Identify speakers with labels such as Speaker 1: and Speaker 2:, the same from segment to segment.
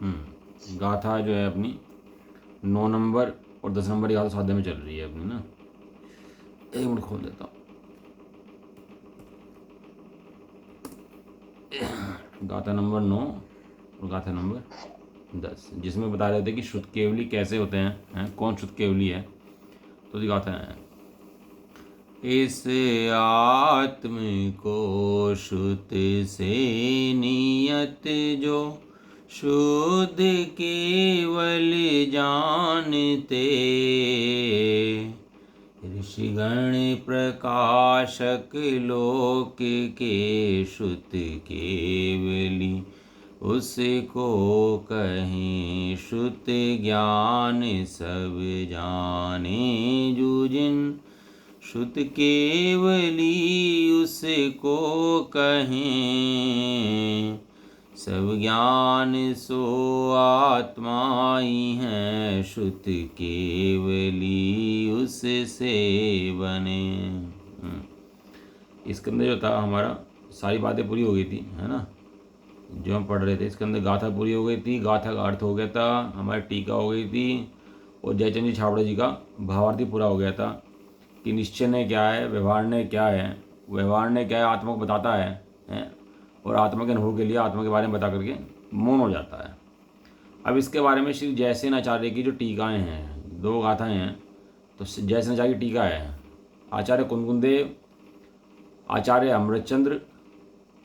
Speaker 1: गाथा जो है अपनी 9 नंबर और 10 नंबर की गाथा साधे में चल रही है अपनी ना। एक मिनट खोल देता हूँ। गाथा नंबर 9 और गाथा नंबर 10, जिसमें बता रहे थे कि शुद्ध केवली कैसे होते हैं, कौन शुद्ध केवली है। तो ये गाथा है, इस आत्म को शुद्ध से नियत जो शुद्ध केवल जानते, ऋषिगण प्रकाशक लोक के शुद्ध केवली उसको कहें शुद्ध ज्ञान सब जाने, जो जिन शुद्ध केवली उसको कहें सब ज्ञान सो आत्मा ही है शुद्ध केवली उससे बने। इसके अंदर जो था हमारा सारी बातें पूरी हो गई थी, है ना, जो हम पढ़ रहे थे। इसके अंदर गाथा पूरी हो गई थी, गाथा का अर्थ हो गया था, हमारी टीका हो गई थी, और जयचंद जी छाबड़े जी का भावार्थी पूरा हो गया था कि निश्चय ने क्या है, व्यवहार ने क्या है, व्यवहार ने क्या है आत्मा को बताता है, और आत्मा के अनुभव के लिए आत्मा के बारे में बता करके मौन हो जाता है। अब इसके बारे में श्री जयसेन आचार्य की जो टीकाएँ हैं, 2 गाथाएँ हैं। तो जयसेन आचार्य की टीका है, आचार्य कुनकुनदेव, आचार्य अमृतचंद्र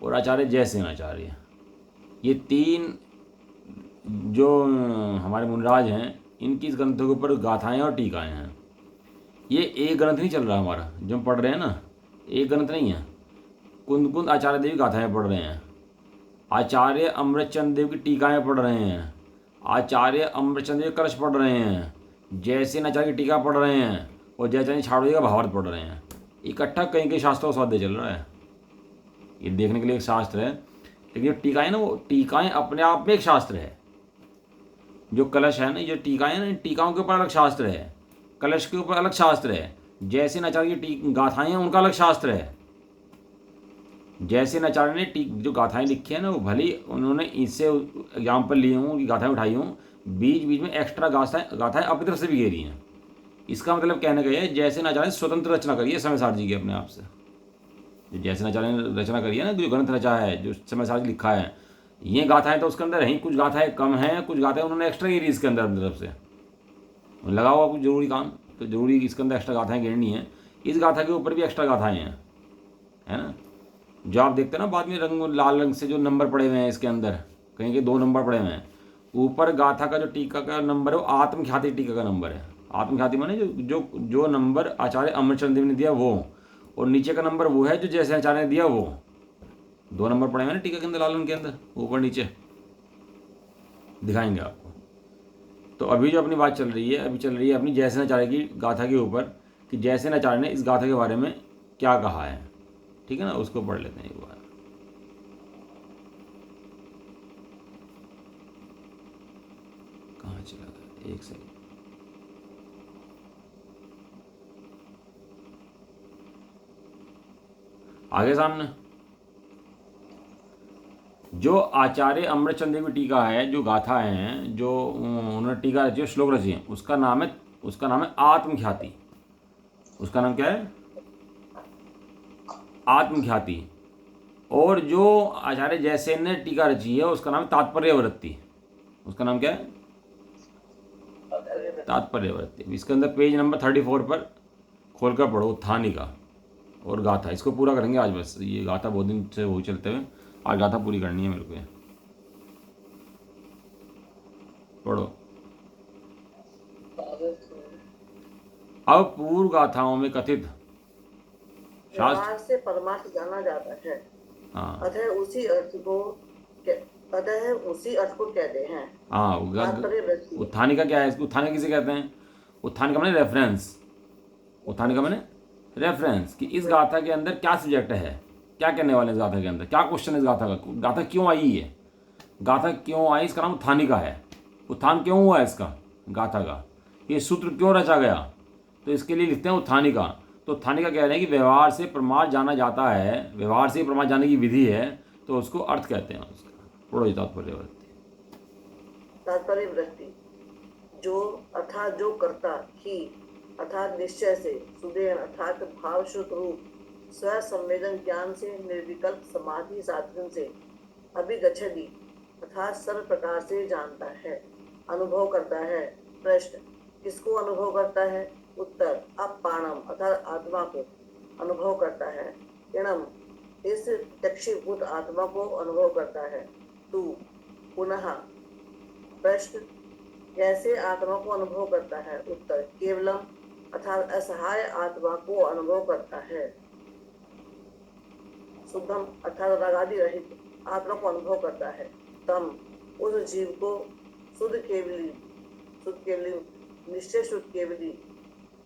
Speaker 1: और आचार्य जयसेन आचार्य, ये 3 जो हमारे मुनिराज हैं, इनकी इस ग्रंथों के ऊपर गाथाएँ और टीकाएँ हैं। ये एक ग्रंथ नहीं चल रहा हमारा जो हम पढ़ रहे हैं ना, एक ग्रंथ नहीं है। कुंद आचार्य देव की गाथाएँ पढ़ रहे हैं, आचार्य अमृतचंद देव की टीकाएँ पढ़ रहे हैं, आचार्य अमृतचंद देव कलश पढ़ रहे हैं, जयसेन आचार्य की टीका पढ़ रहे हैं, और जयचंद छाबड़े का भावार्थ पढ़ रहे हैं। इकट्ठा कई कई शास्त्रों का स्वाध्याय चल रहा है। ये देखने के लिए एक शास्त्र है, लेकिन जो टीकाएँ ना, वो टीकाएँ अपने आप में एक शास्त्र है। जो कलश है ना, जो टीकाएँ ना, टीकाओं के ऊपर अलग शास्त्र है, कलश के ऊपर अलग शास्त्र है। जयसेन आचार्य की गाथाएँ हैं, उनका अलग शास्त्र है। जयसेन आचार्य ने जो गाथाएँ लिखी है ना, वो भली उन्होंने इससे एग्जाम्पल लिए हों, उनकी गाथाएँ उठाई हों, बीच बीच में एक्स्ट्रा गाथाएँ अपनी तरफ से भी घेरी हैं। इसका मतलब कहने का है जयसेन आचार्य ने स्वतंत्र रचना करी है समय सार जी की अपने आप से। जो जयसेन आचार्य ने रचना करी है ना, जो ग्रंथ रचा है, जो समय सार जी लिखा है, ये गाथाएँ तो उसके अंदर हैं, कुछ गाथाएँ कम हैं, कुछ गाथाएँ उन्होंने एक्स्ट्रा घेरी इसके अंदर अपनी तरफ से। लगा हुआ कुछ जरूरी काम, तो जरूरी इसके अंदर एक्स्ट्रा गाथाएँ घेरनी है। इस गाथा के ऊपर भी एक्स्ट्रा गाथाएँ हैं, है ना। जो आप देखते हैं ना बाद में रंग लाल रंग से जो नंबर पड़े हुए हैं इसके अंदर, कहीं के 2 नंबर पड़े हुए हैं। ऊपर गाथा का जो टीका का नंबर है वो आत्मख्याति टीका का नंबर है। आत्मख्याति माने जो जो जो नंबर आचार्य अमरचंद देव ने दिया वो, और नीचे का नंबर वो है जो जैसे आचार्य ने दिया वो। 2 नंबर पड़े हुए हैं टीका के अंदर लाल रंग के अंदर, ऊपर नीचे दिखाएंगे आपको। तो अभी जो अपनी बात चल रही है, अभी चल रही है अपनी जयसेन आचार्य की गाथा के ऊपर, कि जयसेन आचार्य ने इस गाथा के बारे में क्या कहा है। ठीक है ना, उसको पढ़ लेते हैं एक बार। कहाँ चला गया, एक सेकंड। आगे सामने जो आचार्य अमृतचंद देव की टीका है, जो गाथा है, जो उन्होंने टीका रची है, श्लोक रची है, उसका नाम है आत्मख्याति। उसका नाम क्या है? आत्मख्याति। और जो आचार्य जयसेन ने टीका रची है उसका नाम है तात्पर्यवृत्ति। उसका नाम क्या है? तात्पर्यवृत्ति। इसके अंदर पेज नंबर 34 पर खोलकर पढ़ो, उत्थानिका और गाथा। इसको पूरा करेंगे आज, बस ये गाथा बहुत दिन से हो चलते हुए, आज गाथा पूरी करनी है मेरे को। पढ़ो। अब पूर्व गाथाओं में कथित
Speaker 2: व्यवहार से परमार्थ जाना जाता है।
Speaker 1: हाँ,
Speaker 2: अतः उसी अर्थ को कहते हैं।
Speaker 1: हाँ। उत्थानिका क्या है? उत्थानिका किसे कहते हैं? उत्थानिका माने रेफरेंस। उत्थानिका माने रेफरेंस, कि इस गाथा के अंदर क्या सब्जेक्ट है, क्या कहने वाले इस गाथा के अंदर, क्या क्वेश्चन है इस गाथा का, गाथा क्यों आई है, गाथा क्यों आई, इसका नाम उत्थानिका है। उत्थान क्यों हुआ है इसका गाथा का, ये सूत्र क्यों रचा गया, तो इसके लिए लिखते हैं उत्थानिका। तो उत्थानिका कह रहे हैं कि व्यवहार से प्रमाण जाना जाता है, व्यवहार से प्रमाण जानने की विधि है, तो उसको अर्थ कहते हैं उसका। पढ़ो तात्पर्यवृत्ति।
Speaker 2: तात्पर्य वृत्ति जो अर्थात जो करता ही अर्थात निश्चय से सुदेन अर्थात भावश्रुत रूप स्व संवेदन ज्ञान से निर्विकल्प समाधि साधन से अभिगच्छति अर्थात सर्व प्रकार से जानता है, अनुभव करता है। प्रश्न किसको अनुभव करता है? उत्तर अपाणम अर्थात आत्मा को अनुभव करता है। इणम इस चक्षुभूत आत्मा को अनुभव करता है। तू पुनः प्रश्न कैसे आत्मा को अनुभव करता है? उत्तर केवलम अर्थात असहाय आत्मा को अनुभव करता है। शुद्धम अर्थात रागादि रहित आत्मा को अनुभव करता है। तम उस जीव को शुद्ध केवली निश्चय शुद्ध केवली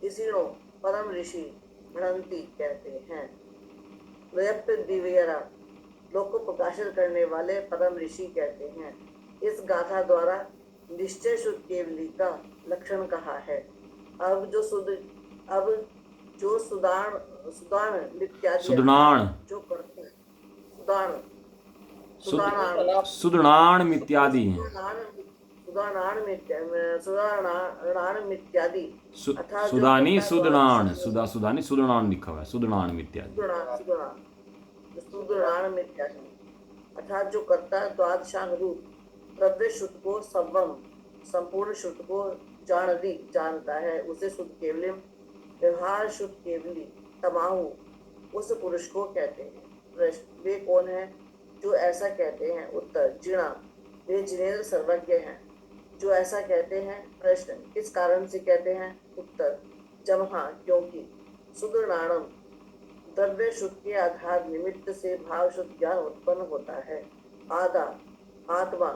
Speaker 2: इसीणों परम ऋषि भ्रंति कहते हैं। प्रयप्त दिव्यरा लोक को प्रकाशित करने वाले परम ऋषि कहते हैं। इस गाथा द्वारा निश्चय शुद्ध केवली का लक्षण कहा है। अब जो सुदान इत्यादि
Speaker 1: सुदनाण
Speaker 2: जो करते हैं
Speaker 1: सुदनाण इत्यादि
Speaker 2: इत्यादि
Speaker 1: सुदानी सुदनाण सुदानी सुदनाण लिखा हुआ है, सुदनाण इत्यादि
Speaker 2: अर्थात जो करता द्वादशांग रूप द्रव्य शुद्ध को संवम संपूर्ण शुद्ध को जानता है, उसे शुद्ध केवलिम व्यवहार शुद्ध केवली तमाहु उस पुरुष को कहते हैं। प्रश्न वे कौन है जो ऐसा कहते हैं? उत्तर जिणा वे जिनेन्द्र सर्वज्ञ हैं जो ऐसा कहते हैं। प्रश्न किस कारण से कहते हैं? उत्तर जमहा क्योंकि सुदृणाणम द्रव्य शुद्ध के आधार निमित्त से भाव शुद्ध ज्ञान उत्पन्न होता है। आधा आत्मा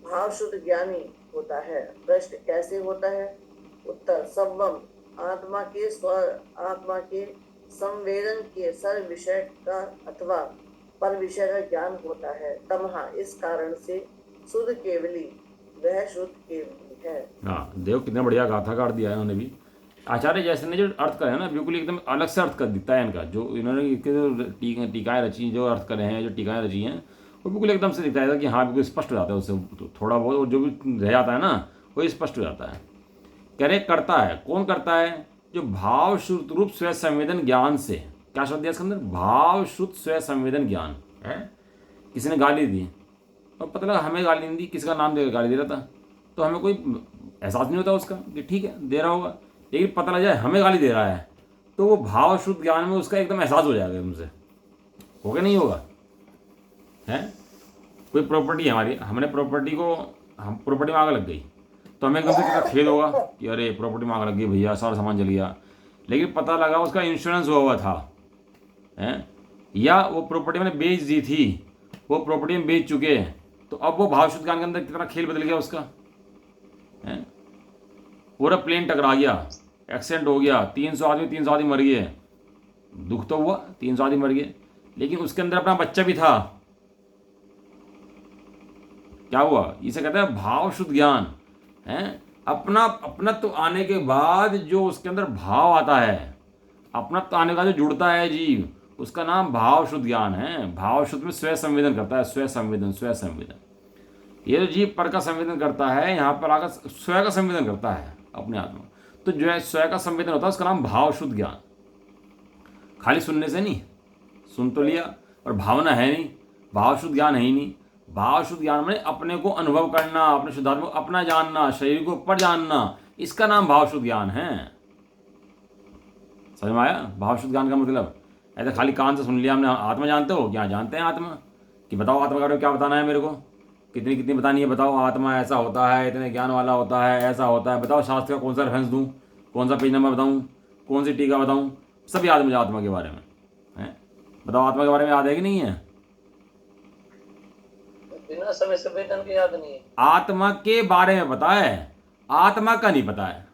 Speaker 2: भाव शुद्ध ज्ञानी होता है। प्रश्न कैसे होता है? उत्तर संवम आत्मा के संवेदन के सर्व विषय का अथवा पर विषय का ज्ञान होता है। तमहा इस कारण से शुद्ध केवली वह शुद्ध केवली है।
Speaker 1: हाँ देखो कितना बढ़िया गाथा काट दिया है इन्होंने भी। आचार्य जैसे ने जो अर्थ करे हैं ना बिल्कुल एकदम अलग से अर्थ कर दिता है इनका। जो इन्होंने जो टीकाएँ रची जो अर्थ करे हैं जो टीकाएँ रची हैं वो बिल्कुल एकदम से दिखता है कि हाँ बिल्कुल स्पष्ट हो जाता है उससे थोड़ा बहुत जो भी रह जाता है ना वो स्पष्ट हो जाता है। कह रहे करता है कौन करता है? जो भाव श्रुत रूप स्व संवेदन ज्ञान से। क्या शब्द है इसके अंदर? भाव श्रुत स्व संवेदन ज्ञान है। किसी ने गाली दी और पता लगा हमें गाली नहीं दी, किसी का नाम देकर गाली दे रहा था तो हमें कोई एहसास नहीं होता उसका कि ठीक है दे रहा होगा, लेकिन पता लग जाए हमें गाली दे रहा है तो वो भाव शुद्ध ज्ञान में उसका एकदम एहसास हो जाएगा तुमसे। होगा नहीं होगा? है कोई प्रॉपर्टी है हमारी, हमने प्रॉपर्टी को हम प्रॉपर्टी में आग लग गई तो हमें एकदम से कितना खेद होगा कि अरे प्रॉपर्टी में आग लग गई भैया सारा सामान जल गया। लेकिन पता लगा उसका इंश्योरेंस हुआ था है, या वो प्रॉपर्टी मैंने बेच दी थी वो प्रॉपर्टी में बेच चुके हैं तो अब वो भाव शुद्ध ज्ञान के अंदर कितना खेल बदल गया उसका है। पूरा प्लेन टकरा गया, एक्सीडेंट हो गया, 300 आदमी मर गए, दुख तो हुआ 300 आदमी मर गए, लेकिन उसके अंदर अपना बच्चा भी था। क्या हुआ? इसे कहते हैं भाव शुद्ध ज्ञान है। अपना तो आने के बाद जो उसके अंदर भाव आता है, अपना तो आने का जो जुड़ता है जीव, उसका नाम भाव शुद्ध ज्ञान है। भाव शुद्ध में स्व संवेदन करता है, स्व संवेदन। ये जो जीव पर का संवेदन करता है यहाँ पर आकर स्व का संवेदन करता है अपने आत्मा, तो जो है स्व का संवेदन होता है उसका नाम भाव शुद्ध ज्ञान। खाली सुनने से नहीं, सुन तो लिया और भावना है नहीं, भाव शुद्ध ज्ञान है ही नहीं। भाव शुद्ध ज्ञान में अपने को अनुभव करना, अपने शुद्धात्मा को अपना जानना, शरीर को ऊपर जानना, इसका नाम भाव शुद्ध ज्ञान है। समझ में आया? भाव शुद्ध ज्ञान का मतलब ऐसा खाली कान से सुन लिया हमने आत्मा जानते हो? क्या जानते हैं आत्मा? कि बताओ आत्मा के बारे में क्या बताना है मेरे को, कितनी बतानी है बताओ। आत्मा ऐसा होता है, इतने ज्ञान वाला होता है, ऐसा होता है, बताओ शास्त्र का कौन सा रेफरेंस दूँ, कौन सा पेज नंबर बताऊँ, कौन सी टीका बताऊँ, सब याद मुझे आत्मा के बारे में है। बताओ आत्मा के बारे में याद है कि नहीं है?
Speaker 2: बिना समय संवेदन के याद नहीं है।
Speaker 1: आत्मा के बारे में पता है, आत्मा का नहीं पता है?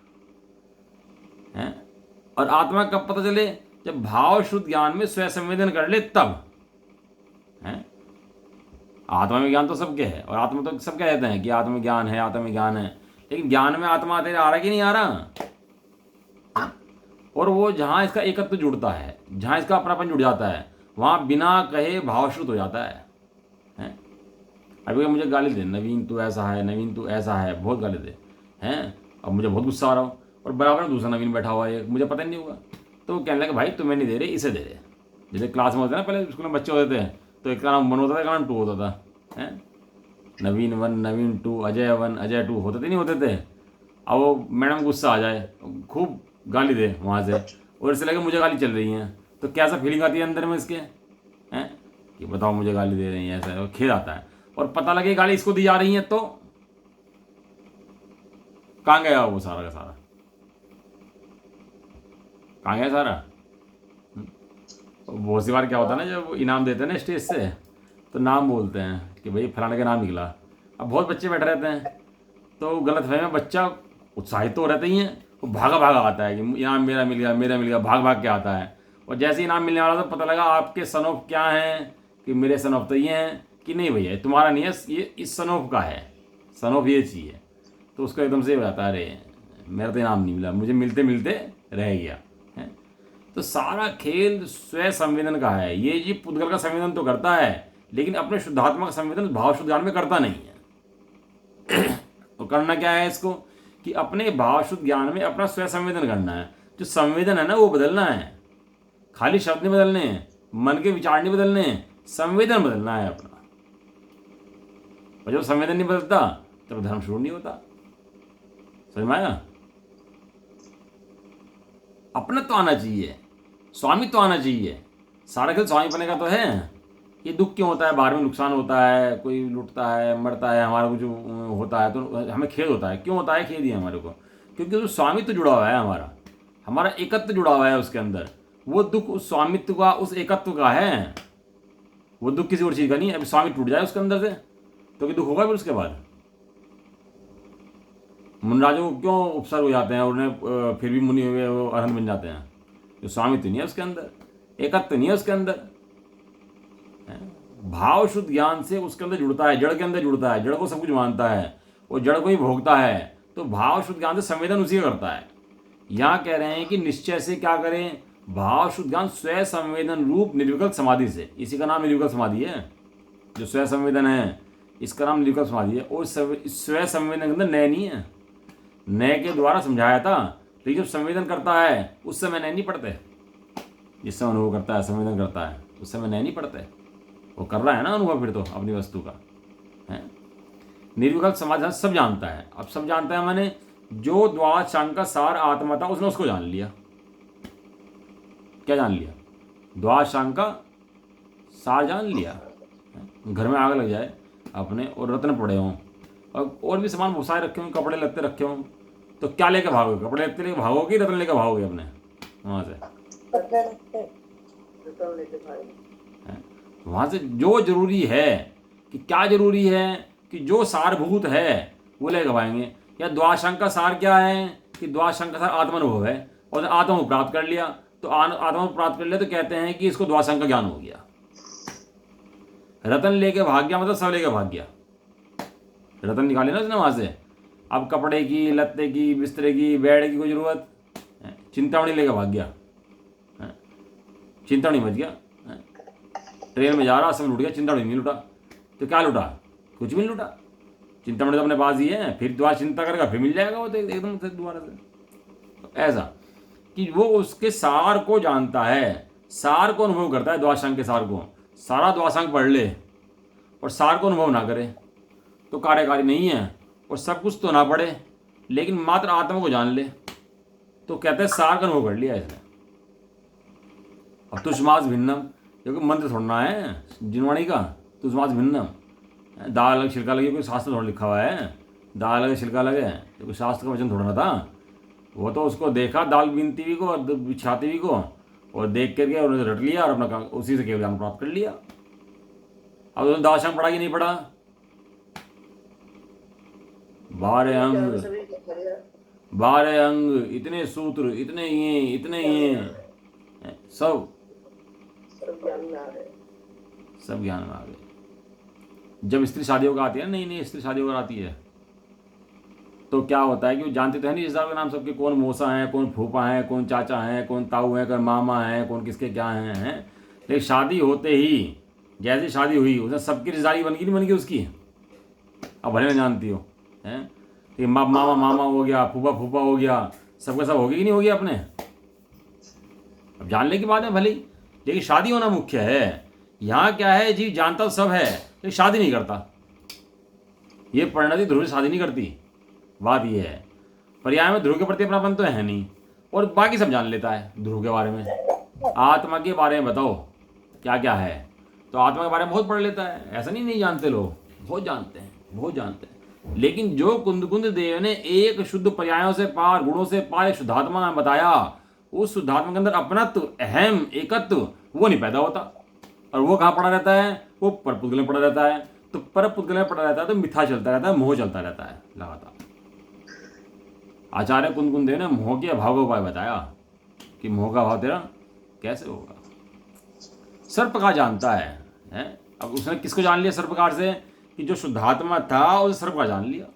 Speaker 1: और आत्मा कब पता चले? जब भाव शुद्ध ज्ञान में स्व संवेदन कर ले तब है। आत्मा में ज्ञान तो सबके है और आत्मा तो सब कहते हैं कि आत्मा में ज्ञान है, आत्मा में ज्ञान है, लेकिन ज्ञान में आत्मा तेरे आ रहा कि नहीं आ रहा? और वो जहाँ इसका एकत्व जुड़ता है, जहाँ इसका अपनापन जुड़ जाता है, वहाँ बिना कहे भाव शुद्ध हो जाता है। अभी मुझे गाली दे, नवीन तू ऐसा है, नवीन तू ऐसा है, बहुत गाली दे हैं। अब मुझे बहुत गुस्सा आ रहा हो और बराबर में दूसरा नवीन बैठा हुआ है, मुझे पता ही नहीं हुआ। तो वो कहने लगे भाई तुम्हें नहीं दे रहे, इसे दे रहे। जैसे क्लास में होते हैं ना, पहले स्कूल में बच्चे होते थे, तो एक का नाम 1 होता था, एक का नाम 2 होता था, हैं। नवीन 1, नवीन 2, अजय 1, अजय 2 होते थे नहीं होते थे। अब वो मैडम गुस्सा आ जाए, खूब गाली दे वहाँ से, और इससे लगे मुझे गाली चल रही हैं, तो कैसा फीलिंग आती है अंदर में इसके, हैं कि बताओ मुझे गाली दे रही हैं, ऐसा खेद आता है। और पता लगे गाली इसको दी जा रही है तो कहाँ गया वो सारा का सारा, कहाँ गया सारा। बहुत सी बार क्या होता है ना, जब वो इनाम देते हैं ना स्टेज से, तो नाम बोलते हैं कि भाई फलाने का नाम निकला। अब बहुत बच्चे बैठे रहते हैं, तो गलत फहमी में बच्चा उत्साहित तो रहते ही हैं, वो भागा भागा आता है कि इनाम मेरा मिल गया, मेरा मिल गया, भाग भाग के आता है। और जैसे इनाम मिलने वाला तो पता लगा आपके सन ऑफ क्या हैं, कि मेरे सन ऑफ तो ये हैं, कि नहीं भैया तुम्हारा नहीं है, ये इस सन ऑफ का है, सन ऑफ ये चीज़ है। तो उसको एकदम से बताता है अरे मेरा तो इनाम नहीं मिला, मुझे मिलते मिलते रह गया है। तो सारा खेल स्व संवेदन का है। ये जी पुद्गल का संवेदन तो करता है, लेकिन अपने शुद्धात्मक संवेदन भाव शुद्ध ज्ञान में करता नहीं है। और करना क्या है इसको, कि अपने भाव शुद्ध ज्ञान में अपना स्व संवेदन करना है। जो संवेदन है ना वो बदलना है, खाली शब्द नहीं बदलने हैं, मन के विचार नहीं बदलने हैं, संवेदन बदलना है अपना। और जब संवेदन नहीं बदलता तब धर्म शुरू नहीं होता। समझ में आया। अपनत्व आना चाहिए, स्वामित्व आना चाहिए। सारा खेल स्वामी बने का तो है। ये दुख क्यों होता है, बाहर में नुकसान होता है, कोई लुटता है, मरता है, हमारा कुछ होता है तो हमें खेद होता है। क्यों होता है खेद ही हमारे को, क्योंकि वो स्वामित्व जुड़ा हुआ है, हमारा एकत्व जुड़ा हुआ है उसके अंदर। वो दुख उस स्वामित्व का, उस एकत्व का है। वो दुख किसी और चीज़ का नहीं है। अभी स्वामी टूट जाए उसके अंदर से तो कि दुख होगा फिर उसके बाद। मुनराजों को क्यों उपसर्ग हो जाते हैं और उन्हें फिर भी मुनि हुए वो अरहंत बन जाते हैं। जो स्वामित्व नहीं है उसके अंदर, एकत्व नहीं है उसके अंदर। भाव शुद्ध ज्ञान से उसके अंदर जुड़ता है, जड़ के अंदर जुड़ता है, जड़ को सब कुछ मानता है और जड़ को ही भोगता है। तो भाव शुद्ध ज्ञान से संवेदन उसी का करता है। यहाँ कह रहे हैं कि निश्चय से क्या करें, भाव शुद्ध ज्ञान स्व संवेदन रूप निर्विकल्प समाधि से। इसी का नाम निर्विकल्प समाधि है। जो स्व संवेदन है इसका नाम निर्विकल्प समाधि है। और स्व संवेदन के अंदर नय नहीं है। नय के द्वारा समझाया था, लेकिन जब संवेदन करता है उस समय नय नहीं पढ़ते। जिस समय अनुभव करता है, संवेदन करता है, उस समय नय नहीं पढ़ते। वो कर रहा है ना अनुभव फिर तो अपनी वस्तु का है। निर्विकल्प समाधि सब जानता है। अब सब जानता है माने जो द्वादशांग का सार आत्मा था उसने उसको जान लिया। क्या जान लिया? द्वादशांग का सार जान लिया। घर में आग लग जाए अपने और रत्न पड़े हों और भी सामान भूसाए रखे हों, कपड़े लत्ते रखे हों, तो क्या लेके भागोगे? कपड़े लत्ते लेके भागोगे, रत्न लेके भागोगे अपने वहाँ से? वहाँ से जो जरूरी है, कि क्या जरूरी है, कि जो सारभूत है वो लेके भागेंगे। या द्वादशांग का सार क्या है, कि द्वादशांग का सार आत्मानुभव है और आत्मा को प्राप्त कर लिया। तो आत्मा को प्राप्त कर लिया तो कहते हैं कि इसको द्वादशांग का ज्ञान हो गया। रतन लेके भाग गया मतलब सब लेके भाग गया। रतन निकाले ना उसने वहाँ से। अब कपड़े की, लत्ते की, बिस्तरे की, बेड की कोई जरूरत, चिंतामणि लेके भाग गया। चिंतामणि मच गया। ट्रेन में जा रहा, सब लूट गया, चिंतामणि नहीं लूटा। तो क्या लूटा? कुछ भी नहीं लूटा। चिंतामणि तो अपने पास ही है, फिर दोबारा चिंता करेगा फिर मिल जाएगा वो तो एकदम से दोबारा से। तो ऐसा कि वो उसके सार को जानता है, सार को अनुभव करता है। द्वादशांग के सार को सारा द्वादशांग पढ़ ले और सार को अनुभव ना करे तो कार्यकारी नहीं है। और सब कुछ तो ना पढ़े लेकिन मात्र आत्मा को जान ले तो कहते हैं सार का अनुभव कर लिया इसने। अब तुष्मास भिन्नम, क्योंकि मंत्र थोड़ना है जिनवाणी का। तुष्मास भिन्नम, दाल अलग छिलका लगे, कोई शास्त्र थोड़ा लिखा हुआ है। दाल अलग छिलका लगे तो कोई शास्त्र का वचन थोड़ा ना था। वो तो उसको देखा दाल बीनती भी को और बिछाती भी को, और देख करके उन्होंने रट लिया और अपना काम उसी से केवल ज्ञान प्राप्त कर लिया। अब उन्होंने द्वादशांग पढ़ा कि नहीं पढ़ा? 12 अंग, 12 अंग, इतने सूत्र, इतने ये सब ज्ञान में आ गए। जब स्त्री शादी होकर आती है ना, नई स्त्री शादी होकर आती है तो क्या होता है कि वो जानते तो है नहीं रिश्तेदार का नाम सबके, कौन मौसा है, कौन फूफा है, कौन चाचा है, कौन ताऊ है, कौन मामा है, कौन किसके क्या हैं। लेकिन शादी होते ही जैसे शादी हुई उसने सबकी रिश्तेदारी बन गई, नहीं बन गई उसकी? अब भले ना जानती हो, हैं कि मामा मामा हो गया, फूफा फूफा हो गया, सबका सब हो गया कि नहीं हो गया अपने। अब जानने की बात है भले, लेकिन शादी होना मुख्य है। यहाँ क्या है, जीव जानता तो सब है लेकिन शादी नहीं करता। ये परिणति ध्रुव से शादी नहीं करती, बात ये है। पर्याय में ध्रुव के प्रति अपनापन तो है नहीं, और बाकी सब जान लेता है ध्रुव के बारे में। आत्मा के बारे में बताओ क्या क्या है, तो आत्मा के बारे में बहुत पढ़ लेता है। ऐसा नहीं जानते लोग, बहुत जानते हैं, बहुत जानते हैं। लेकिन जो कुंद देव ने एक शुद्ध पर्यायों से पार, गुणों से पार एक शुद्धात्मा नाम बताया, उस शुद्धात्मा के अंदर अपनत्व, अहम, एकत्व वो नहीं पैदा होता। और वो कहाँ पड़ा रहता है, वो पर पुद्गल में पड़ा रहता है। तो पर पुद्गल में पड़ा रहता है तो मिथ्या चलता रहता है, मोह चलता रहता है लगातार। आचार्य कुंद देव ने मोह के अभाव का उपाय बताया कि मोह का अभाव तेरा कैसे होगा। सर्वप्रकार जानता है? अब उसने किसको जान लिया सर्वप्रकार से, कि जो शुद्धात्मा था उसे सर्वप्रकार जान लिया।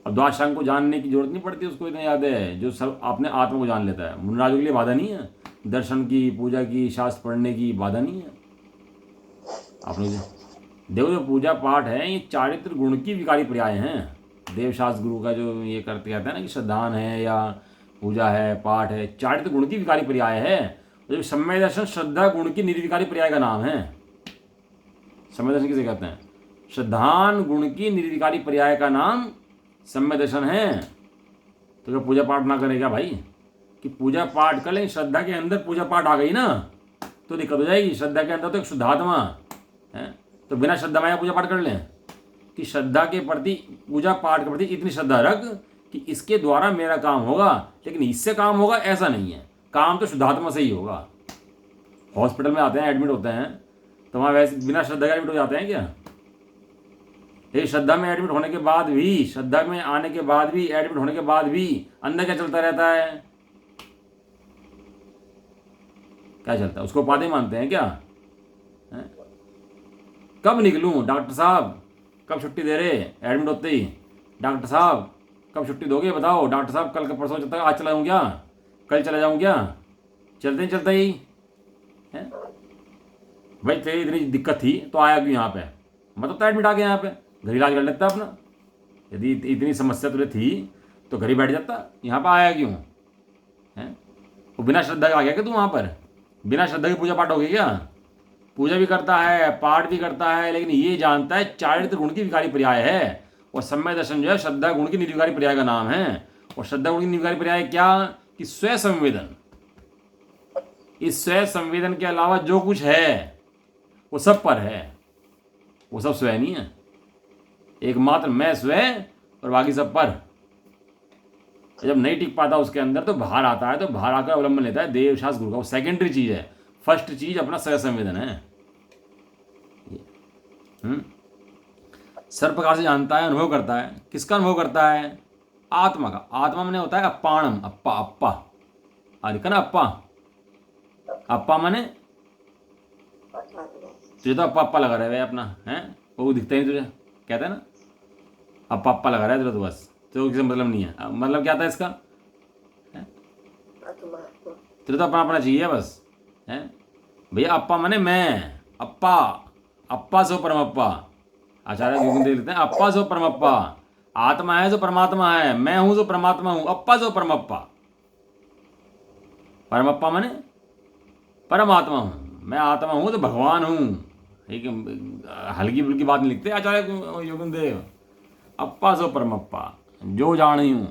Speaker 1: अब द्वादशांग को जानने की जरूरत नहीं पड़ती, उसको इतना याद है। जो सब अपने आत्मा को जान लेता है, मुनिराजों के लिए बाधा नहीं है, दर्शन की, पूजा की, शास्त्र पढ़ने की बाधा नहीं है। आपने देखो जो पूजा पाठ है ये चारित्र गुण की विकारी पर्याय हैं। देवशास्त्र गुरु का जो ये करते कहते हैं ना कि श्रद्धान है या पूजा है, पाठ है, चारित्र गुण की विकारी पर्याय है। जब सम्यक दर्शन श्रद्धा गुण की निर्विकारी पर्याय का नाम है। सम्यक दर्शन किसे कहते हैं? श्रद्धान गुण की निर्विकारी पर्याय का नाम सम्यक दर्शन है। तो क्या पूजा पाठ ना करेगा भाई, कि पूजा पाठ कर लें, श्रद्धा के अंदर पूजा पाठ आ गई ना तो दिक्कत हो जाएगी। श्रद्धा के अंदर तो एक शुद्धात्मा है, तो बिना श्रद्धा में पूजा पाठ कर लें, कि श्रद्धा के प्रति, पूजा पाठ के प्रति इतनी श्रद्धा रख कि इसके द्वारा मेरा काम होगा, लेकिन इससे काम होगा ऐसा नहीं है। काम तो शुद्धात्मा से ही होगा। हॉस्पिटल में आते हैं, एडमिट होते हैं, तो वहाँ वैसे बिना श्रद्धा के एडमिट हो जाते हैं क्या? ये श्रद्धा में एडमिट होने के बाद भी, श्रद्धा में आने के बाद भी, एडमिट होने के बाद भी अंदर क्या चलता रहता है? क्या चलता है? उसको उपाधि मानते हैं क्या? कब निकलूं डॉक्टर साहब, कब छुट्टी दे रहे? एडमिट होते ही डॉक्टर साहब कब छुट्टी दोगे बताओ? डॉक्टर साहब कल का परसों चलता, आज चला जाऊँ क्या, कल चला जाऊँ क्या? चलते ही चलता ही है भाई। तेरी इतनी दिक्कत थी तो आया क्यों यहाँ पे? मतलब तो एडमिट आ गया यहाँ पे, घर इलाज कर लेता अपना। यदि इतनी समस्या तुझे थी तो घर ही बैठ जाता, यहाँ पर आया क्यों है? वो बिना श्रद्धा का आ गया क्या तू वहाँ पर? बिना श्रद्धा की पूजा पाठ हो गया क्या? पूजा भी करता है, पाठ भी करता है, लेकिन ये जानता है चारित्र गुण की विकारी पर्याय है। और सम्यक दर्शन जो है श्रद्धा गुण की निर्विकारी पर्याय का नाम है। और श्रद्धा गुण की निर्विकारी पर्याय क्या? कि स्वयं संवेदन। इस स्वयं संवेदन के अलावा जो कुछ है वो सब पर है, वो सब स्वयं नहीं है। एकमात्र मैं स्वयं और बाकी सब पर। जब नहीं टिक पाता उसके अंदर तो बाहर आता है, तो बाहर आकर अवलंबन लेता है देवशास्त्र गुरु का। वो सेकेंडरी चीज है, फर्स्ट चीज अपना स्वयं संवेदन है। सर्व प्रकार से जानता है, अनुभव करता है। किसका अनुभव करता है? आत्मा का। आत्मा माने होता है अपाणम, अप्पा, अप्पा अरे ना, अप्पा, अप्पा माने तुझे तो अप्पा अप्पा लगा रहा है अपना, है वो दिखता ही नहीं तुझे, कहता है ना अप्पा अप्पा लगा रहा है तुझे, तो बस तो किसी मतलब नहीं है। मतलब क्या था इसका? तुझे तो अपना अपना चाहिए बस, है भैया। अप्पा माने मैं, अप्पा, अप्पा सो परम अप्पा। आचार्य गोविंद देव लिखते हैं अप्पा सो परम अप्पा। आत्मा है जो परमात्मा है, मैं हूं जो परमात्मा हूं, अप्पा सो परम अप्पा। परम अप्पा माने परमात्मा हूं, मैं आत्मा हूं तो भगवान हूं। एक हल्की फुल्की बात नहीं लिखते आचार्य गोविंद देव। अप्पा सो परम अप्पा, जो जानी हूं,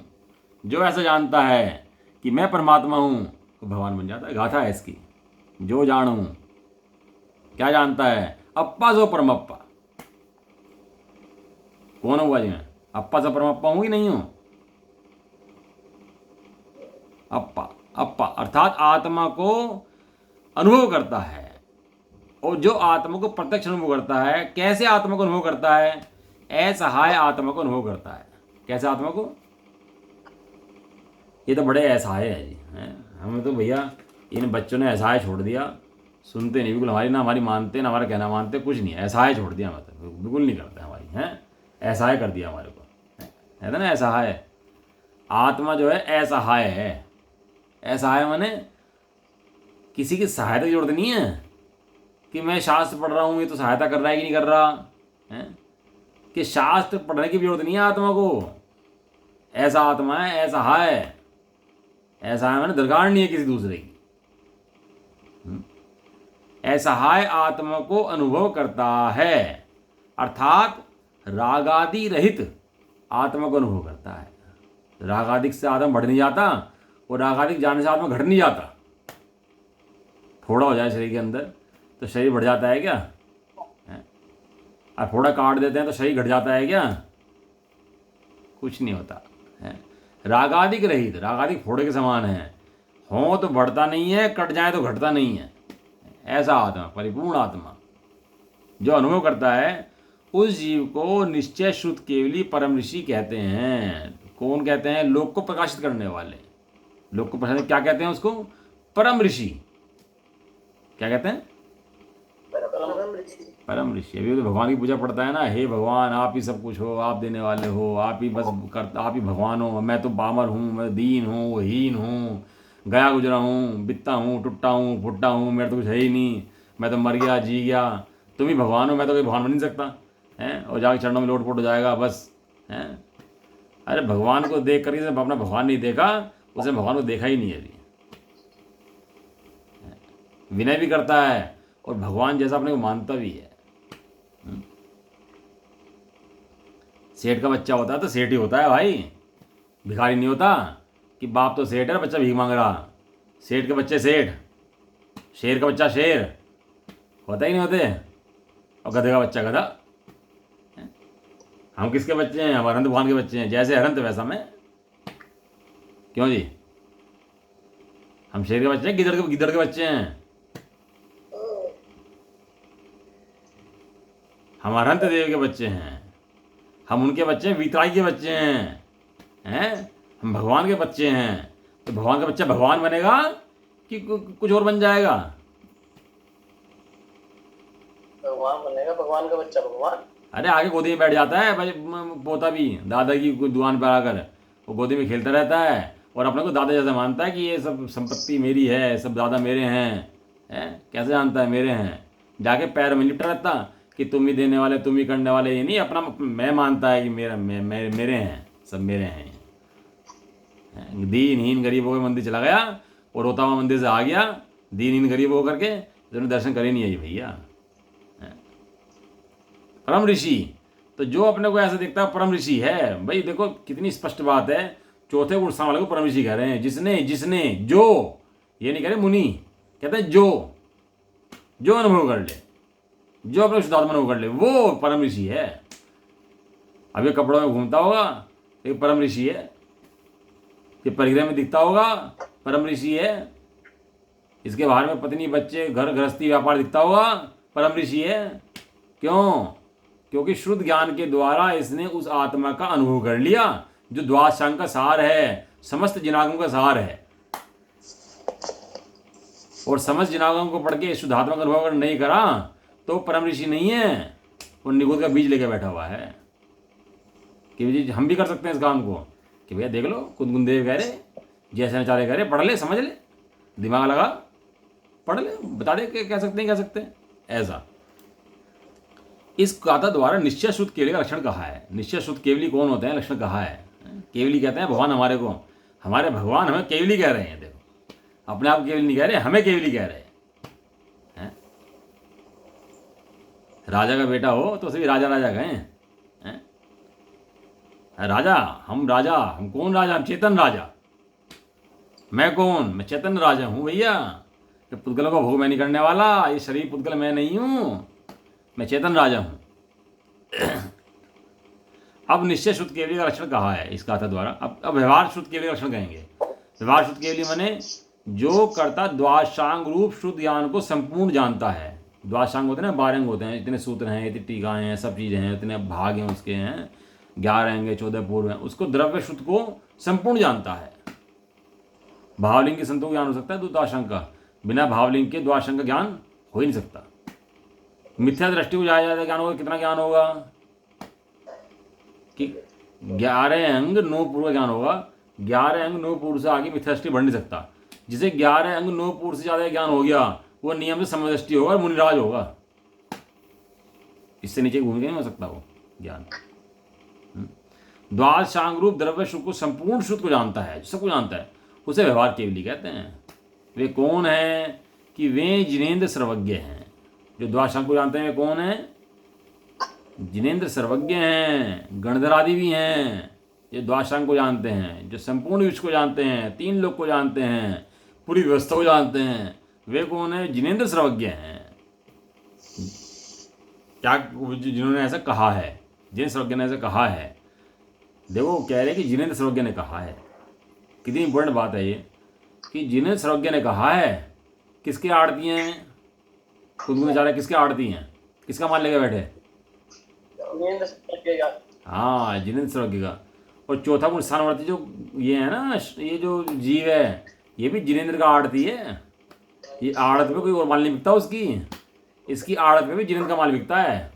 Speaker 1: जो ऐसा जानता है कि मैं परमात्मा हूं तो भगवान बन जाता है। गाथा है इसकी, जो जानूं, क्या जानता है? अप्पा सो परम अप्पा। कौन हुआ जी मैं? अप्पा सो परम अप्पा हूं कि नहीं हूं? अप्पा, अप्पा अर्थात आत्मा को अनुभव करता है। और जो आत्मा को प्रत्यक्ष अनुभव करता है, कैसे आत्मा को अनुभव करता है? असहाय आत्मा को अनुभव करता है। कैसे आत्मा को? ये तो बड़े असहाय है जी, हैं? हमें तो भैया इन बच्चों ने असहाय छोड़ दिया, सुनते नहीं बिल्कुल हमारी, ना हमारी मानते, ना हमारा कहना मानते, कुछ नहीं। असहाय छोड़ दिया, मतलब बिल्कुल नहीं करते हमारी, हैं? असहाय कर दिया हमारे को, है ना? असहाय आत्मा जो है असहाय है। असहाय माने किसी की सहायता की जरूरत नहीं है कि मैं शास्त्र पढ़ रहा हूँ ये तो सहायता कर रहा है कि नहीं कर रहा है। कि शास्त्र पढ़ने की जरूरत नहीं है आत्मा को। ऐसा आत्मा है, ऐसा है, ऐसा है मैंने दरकार नहीं है किसी दूसरे की। ऐसा है आत्मा को अनुभव करता है, अर्थात रागादि रहित आत्मा को अनुभव करता है। रागादिक से आत्मा बढ़ नहीं जाता और रागादिक जाने से आत्मा घट नहीं जाता। फोड़ा हो जाए शरीर के अंदर तो शरीर बढ़ जाता है क्या? और फोड़ा काट देते हैं तो शरीर घट जाता है क्या? कुछ नहीं होता है। रागादिक रहित, रागादिक फोड़े के समान है। हो तो बढ़ता नहीं है, कट जाए तो घटता नहीं है। ऐसा आत्मा, परिपूर्ण आत्मा जो अनुभव करता है, उस जीव को निश्चय शुद्ध केवली परम ऋषि कहते हैं। कौन कहते हैं? लोक को प्रकाशित करने वाले। लोक को प्रकाशित क्या कहते हैं उसको? परम ऋषि। क्या कहते हैं? परम ऋषि। अभी तो भगवान की पूजा पड़ता है ना, हे भगवान आप ही सब कुछ हो, आप देने वाले हो, आप ही बस करता, आप ही भगवान हो, मैं तो बामर हूँ, मैं दीन हूँ, हीन हूँ, गया गुजरा हूँ, बित्ता हूँ, टुट्टा हूँ, फुट्टा हूँ, मेरा तो कुछ है ही नहीं, मैं तो मर गया जी गया, तुम ही भगवान हो, मैं तो कोई भगवान बन नहीं सकता है। और जाके चरणों में लोटपोट हो जाएगा बस है। अरे भगवान को देख करके अपना भगवान नहीं देखा, उसने भगवान को देखा ही नहीं है। अभी विनय भी करता है और भगवान जैसा अपने को मानता भी है। सेठ का बच्चा होता है तो सेठ ही होता है भाई, भिखारी नहीं होता कि बाप तो सेठ है बच्चा भीख मांग रहा। सेठ के बच्चे सेठ, शेर का बच्चा शेर होता ही नहीं होते, और गधे का बच्चा गधा। हम किसके बच्चे हैं? हम अरहंत भगवान के बच्चे हैं। जैसे अरहंत वैसा मैं। क्यों जी? हम शेर के बच्चे हैं, गिदड़ के बच्चे हैं। हम अरहंत देव के बच्चे हैं, हम उनके बच्चे हैं, वीतरागी के बच्चे हैं। हम भगवान के बच्चे हैं। तो भगवान का बच्चा भगवान बनेगा कि कुछ और बन जाएगा?
Speaker 2: भगवान बनेगा, भगवान का बच्चा भगवान।
Speaker 1: अरे आगे गोदी में बैठ जाता है भाई पोता भी, दादा की दुकान पर आकर वो गोदी में खेलता रहता है और अपने को दादा जैसा मानता है कि ये सब संपत्ति मेरी है, सब दादा मेरे हैं। कैसे जानता है मेरे हैं? जाके पैर में लिपटा रहता कि तुम ही देने वाले, तुम ही करने वाले। ये नहीं अपना मैं मानता है कि मेरे हैं, सब मेरे हैं। दीनहीन गरीबों के मंदिर चला गया और रोता हुआ मंदिर से आ गया दीनहीन गरीब होकर के, तो दर्शन करे नहीं आई भैया। परम ऋषि तो जो अपने को ऐसा दिखता है परम ऋषि है। भाई देखो कितनी स्पष्ट बात है। चौथे गुण स्थान वाले को परम ऋषि कह रहे हैं। जिसने जो, ये नहीं कह रहे मुनि, कहते हैं जो अनुभव कर ले, जो अपने शुद्धात्मा अनुभव कर ले, वो परम ऋषि है। अब ये कपड़ों में घूमता होगा एक परम ऋषि है, कि परिग्रह में दिखता होगा परम ऋषि है, इसके बाहर में पत्नी बच्चे घर गृहस्थी व्यापार दिखता होगा परम ऋषि है। क्यों? क्योंकि शुद्ध ज्ञान के द्वारा इसने उस आत्मा का अनुभव कर लिया जो द्वादशांग का सार है, समस्त जिनागमों का सार है। और समस्त जिनागमों को पढ़ के शुद्धात्मा का अनुभव अगर नहीं करा तो परम ऋषि नहीं है, वो निगोद का बीज लेके बैठा हुआ है। कि हम भी कर सकते हैं इस काम को कि भैया देख लो कुंदन देव कह रहे, जैसे नचारे कह रहे, पढ़ ले, समझ ले, दिमाग लगा, पढ़ ले, बता दे कह सकते हैं ऐसा। इस गाथा द्वारा निश्चय शुद्ध केवली का लक्षण कहा है। निश्चय शुद्ध केवली कौन होते हैं, लक्षण कहा है। केवली कहते हैं भगवान हमारे को, हमारे भगवान हमें केवली कह रहे हैं। देखो अपने आप केवली नहीं कह रहे, हमें केवली कह रहे हैं। राजा का बेटा हो तो सभी राजा कहें। राजा, हम कौन राजा? हम चेतन राजा। मैं कौन? मैं चेतन राजा हूं भैया। ये पुद्गलों का भोग मैं नहीं करने वाला, ये शरीर पुद्गल मैं नहीं हूं, मैं चेतन राजा हूं। अब निश्चय शुद्ध केवली का लक्षण कहा है इस गाथा द्वारा। अब व्यवहार शुद्ध केवली का लक्षण कहेंगे। व्यवहार शुद्ध केवली माने जो कर्ता द्वादशांग रूप शुद्ध ज्ञान को संपूर्ण जानता है। द्वादशांग होते हैं ना, 12 अंग होते हैं, इतने सूत्र हैं, इतनी टीकाएं हैं, सब चीज़ें हैं, इतने भाग हैं उसके हैं, 11 अंग 14 पूर्व हैं। उसको द्रव्य शुद्ध को संपूर्ण जानता है। भावलिंग के संतों को ज्ञान हो सकता है द्वादशांग का, बिना भावलिंग के द्वादशांग का ज्ञान हो ही नहीं सकता। मिथ्या दृष्टि को जाया जाता ज्ञान होगा, कितना ज्ञान होगा कि 11 अंग 9 पूर्व ज्ञान होगा। 11 अंग 9 पूर्व से आगे मिथ्या दृष्टि बढ़ नहीं सकता। जिसे 11 अंग 9 पूर्व से ज़्यादा ज्ञान हो गया वो नियम से समदृष्टि होगा, मुनिराज होगा। इससे नीचे घूम के नहीं हो सकता वो ज्ञान। द्वादशांग रूप द्रव्य शुद्ध को, संपूर्ण शुद्ध को जानता है, सबको जानता है, उसे व्यवहार केवली कहते हैं। वे कौन है कि वे जिनेन्द्र सर्वज्ञ हैं। जो द्वादशांग को जानते हैं वे कौन है? जिनेन्द्र सर्वज्ञ हैं, गणधर आदि भी हैं, जो द्वादशांग को जानते हैं, जो संपूर्ण विश्व को जानते हैं, तीन लोक को जानते हैं, पूरी व्यवस्था को जानते हैं, वे कौन है? जिनेन्द्र सर्वज्ञ हैं। क्या जिन्होंने ऐसा कहा है, जिन सर्वज्ञ ने ऐसा कहा है, देखो कह रहे हैं कि जिनेन्द्र सर्वज्ञ ने कहा है। कितनी इंपॉर्टेंट बात है ये कि जिनेन्द्र सर्वज्ञ ने कहा है। किसके आड़ती हैं? खुद को बेचारे किसके आड़ती हैं? किसका मान लेके बैठे? हाँ, जिनेन्द्र सर्वज्ञ का। और चौथा गुण स्थानवर्ती जो ये है ना, ये जो जीव है, ये भी जिनेन्द्र का आड़ती है। ये आड़त में कोई और माल नहीं बिकता उसकी, इसकी आड़त में भी जिनेन्द्र का माल बिकता है।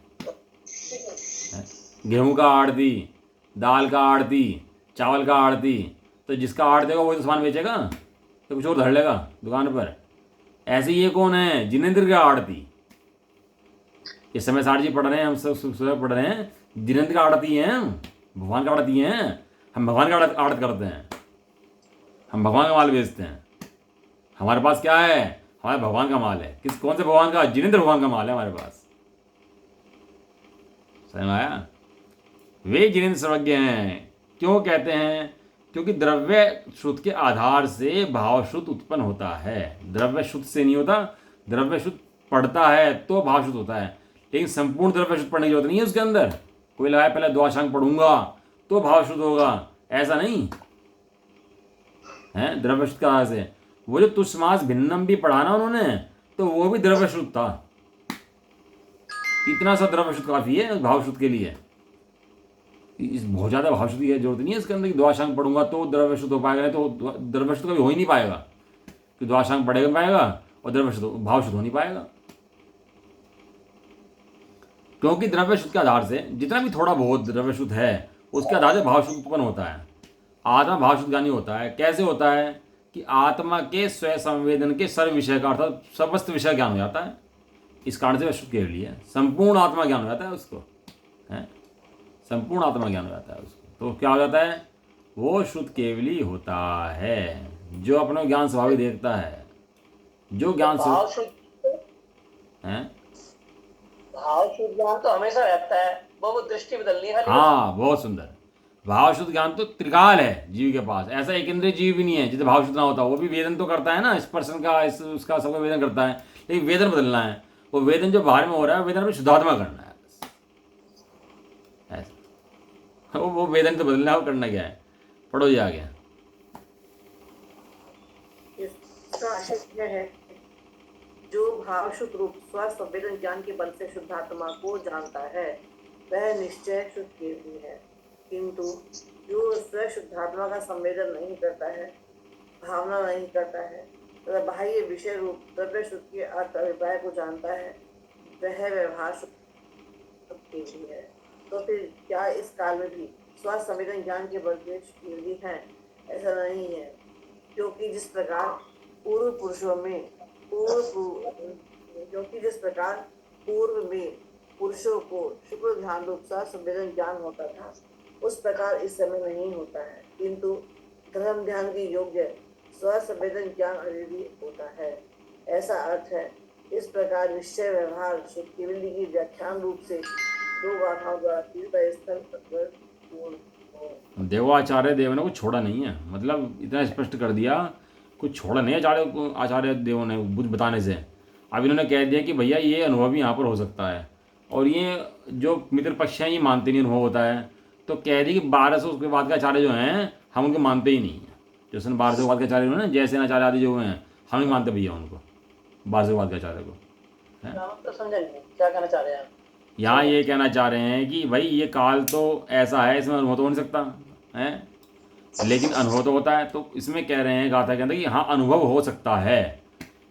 Speaker 1: गेहूं का आड़ती, दाल का आड़ती, चावल का आड़ती, तो जिसका आड़ देगा वही तो सामान बेचेगा, तो कुछ और धर लेगा दुकान पर। ऐसे ये कौन है? जिनेन्द्र का आड़ती। इस समय साठ जी पढ़ रहे हैं, हम सब सुबह पढ़ रहे हैं, जिनेन्द्र का आड़ती हैं, भगवान का आड़ती हैं। हम भगवान का आड़त करते हैं, हम भगवान का माल बेचते हैं। हमारे पास क्या है? हमारे भगवान का माल है। कौन से भगवान का? जिनेन्द्र भगवान का माल है हमारे पास। समझ में आया? वे जिनेन्द्र सर्वज्ञ हैं। क्यों कहते हैं? क्योंकि द्रव्य शुद्ध के आधार से भाव शुद्ध उत्पन्न होता है। द्रव्य शुद्ध से नहीं होता, द्रव्य शुद्ध पढ़ता है तो भाव शुद्ध होता है, लेकिन संपूर्ण द्रव्य शुद्ध पढ़ने की जरूरत नहीं है उसके अंदर। कोई लगाए पहले द्वादशांग पढ़ूंगा तो भाव शुद्ध होगा, ऐसा नहीं है। द्रव्य शुद्ध के आधार से वो जो तुष्मास भिन्नम भी पढ़ा ना उन्होंने, तो वो भी द्रव्य शुद्ध था। इतना सा द्रव्य शुद्ध काफी है भाव शुद्ध के लिए। इस बहुत ज़्यादा भाव शुद्ध की जरूरत नहीं है इसके अंदर कि द्वादशांग पढ़ूंगा तो द्रव्य शुद्ध हो पाएगा, नहीं तो द्रव्य शुद्ध कभी हो ही नहीं पाएगा कि द्वादशांग पढ़ेगा पाएगा और द्रव्य शुद्ध भाव शुद्ध हो नहीं पाएगा। क्योंकि द्रव्य शुद्ध के आधार से जितना भी थोड़ा बहुत द्रव्य शुद्ध है उसके आधार से भाव शुद्ध उत्पन्न होता है। आत्मा भाव शुद्ध ज्ञानी होता है। कैसे होता है? कि आत्मा के स्वयं संवेदन के सर्व विषय का अर्थात समस्त विषय ज्ञान हो जाता है। इस कारण से वह शुद्ध केवली है। संपूर्ण आत्मा ज्ञान हो जाता है उसको, है संपूर्ण आत्मा ज्ञान हो जाता है उसको। तो क्या हो जाता है? वो शुद्ध केवली होता है जो अपना ज्ञान स्वाभाविक देखता है, जो ज्ञान है।
Speaker 2: भाव शुद्ध ज्ञान तो हमेशा रहता है, वो दृष्टि बदलनी है।
Speaker 1: हाँ, बहुत सुंदर। भाव शुद्ध ज्ञान तो त्रिकाल है जीव के पास। ऐसा एक इंद्रिय जीव भी नहीं है जिसे भाव शुद्ध ना होता। वो भी वेदन तो करता है ना, स्पर्शन का उसका सबका वेदन करता है, लेकिन वेदन बदलना है। वो वेदन जो बाहर में हो रहा है वेदन में शुद्धात्मा करना है, ऐसा। वो वेदन तो बदलना है, वो करना क्या है? पढ़ो जी आगे।
Speaker 2: इसका आशय है जो भाव शुद्ध रूप स्व संवेदन ज्ञान के बल से शुद्धात्मा को जानता है वह निश्चय शुद्ध केवली है, किंतु जो स्व शुद्धात्मा का संवेदन नहीं करता है, भावना नहीं करता है तथा बाह्य विषय रूप द्रव्य शुद्ध के अर्थ अभिप्राय को जानता है वह व्यवहार शुद्ध केवली है। तो फिर क्या इस काल में भी स्व संवेदन ज्ञान के बल से केवली है? ऐसा नहीं है, क्योंकि जिस प्रकार पूर्व पुरुषों में पूर्व में पुरुषों को शुक्र ध्यान रूप सा संवेदन ज्ञान होता था, उस प्रकार इस समय नहीं होता है, किंतु धर्म ध्यान के योग्य स्व संवेदन ज्ञान अभी भी होता है। ऐसा अर्थ है। इस प्रकार निश्चय व्यवहार शुद्ध केवली की व्याख्यान रूप से दो गाथाओं द्वारा तीर्थस्थल पूर्ण हो।
Speaker 1: देवाचार्य देव ने कुछ छोड़ा नहीं है, मतलब इतना स्पष्ट कर दिया, कुछ छोड़ा नहीं आचार्य देवों ने कुछ बताने से। अब इन्होंने कह दिया कि भैया ये अनुभव यहाँ पर हो सकता है, और ये जो मित्र पक्ष हैं ये मानते नहीं अनुभव होता है, तो कह दी कि 1200 के बाद के आचार्य जो हैं हम उनको मानते ही नहीं हैं। जो सन 1200 के बाद के आचार्य हुए ना, जैसे आचार्य आदि जो हुए हैं, हम नहीं मानते भैया उनको 1200 के बाद के आचार्य को।
Speaker 2: तो समझेंगे क्या कहना चाह रहे हैं?
Speaker 1: यहाँ ये कहना चाह रहे हैं कि भाई ये काल तो ऐसा है, इसमें अनुभव तो हो नहीं सकता है, लेकिन अनुभव तो होता है। तो इसमें कह रहे हैं गाथा के अंदर कि हाँ अनुभव हो सकता है,